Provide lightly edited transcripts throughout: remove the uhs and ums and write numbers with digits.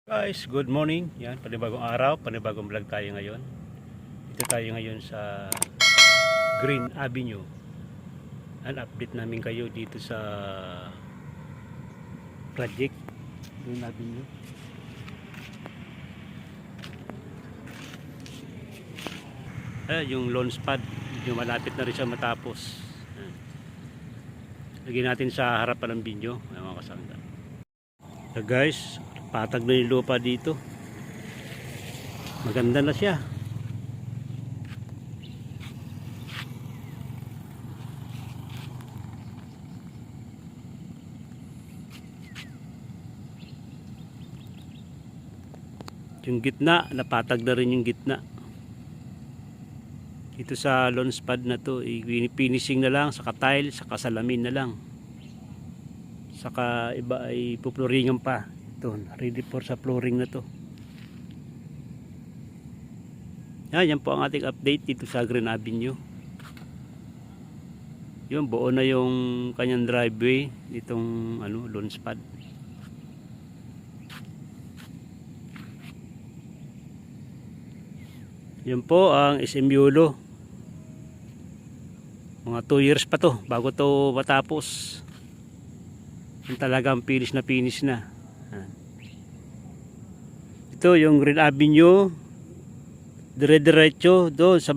Guys, good morning. Yan, panibagong araw, panibagong vlog tayo ngayon. Dito tayo ngayon sa Green Avenue. An update namin kayo dito sa project Green Avenue. Yung launch pad, yung malapit na rin siya matapos. Lagyan natin sa harapan ng video, mga kasangga. So guys, patag na yung lupa dito. Maganda na siya. Yung gitna, napatag na rin yung gitna. Dito sa launch pad na to, finishing na lang, saka tile, saka salamin na lang. Saka iba ay puploringan pa. Ready for sa flooring na to. Yan po ang ating update dito sa Green Avenue. Yun, buo na yung kanyang driveway ditong launch pad. Yan po ang SM Yulo. Mga 2 years pa to bago to matapos. Yung talagang finish na. Ito yung Green Avenue, dire-diretso doon sa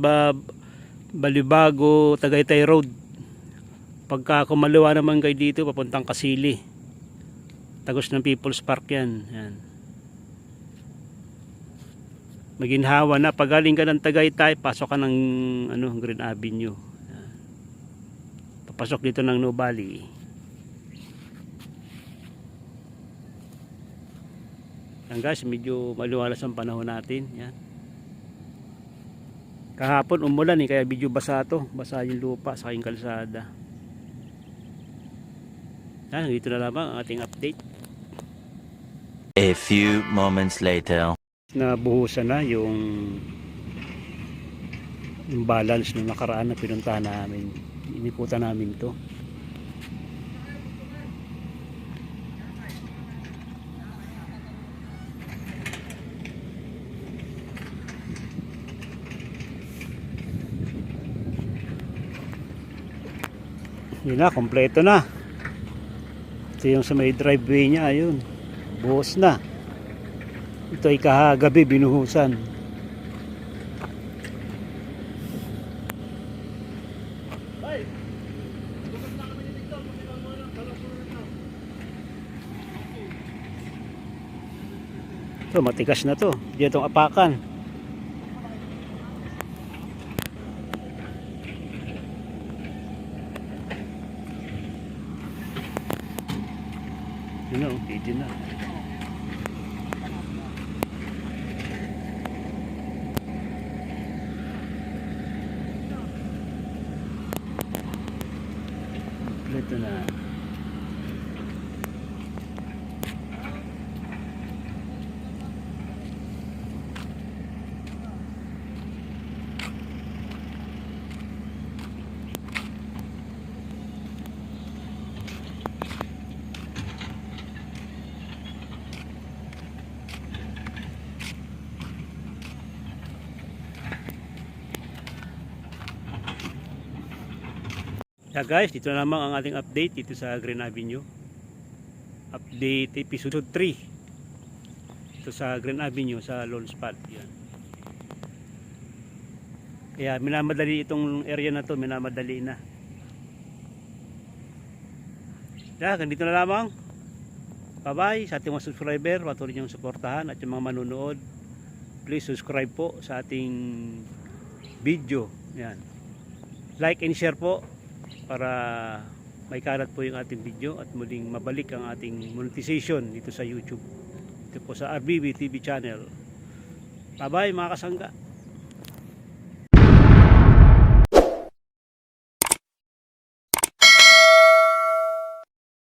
Balibago, Tagaytay Road. Pagka kumaliwa naman kayo dito papuntang Kasili, tagos ng People's Park yan. Maginhawa na, pagaling ka ng Tagaytay, pasok ka ng Green Avenue. Papasok dito ng Nubali. Yan guys, medyo maliwalas ang panahon natin. Yan. Kahapon umulan kaya medyo basa to. Basa yung lupa sa aking kalsada. Yan, dito na lamang ang ating update. A few moments later. Nabuhusan na yung balance ng nakaraan na pinuntahan namin. Inikutan namin to. Yun na, kompleto na. Ito yung sa may driveway niya, ayun. Buhos na. Ito ay kahagabi binuhusan. Ito, matigas na to. Diyan itong apakan. Yun na, pwede na. Ito na. Guys, dito na naman ang ating update dito sa Green Avenue. Update episode 3. Ito sa Green Avenue sa launch pad. Yan. Kaya minamadali itong area na to, minamadali na. Yan, ganito na lamang. Bye bye sa ating mga subscriber, patuloy niyong suportahan, at yung mga manunood, please subscribe po sa ating video. Yan. Like and share po para may kalat po yung ating video at muling mabalik ang ating monetization dito sa YouTube. Ito po sa RBB TV channel. Bye bye mga kasangga.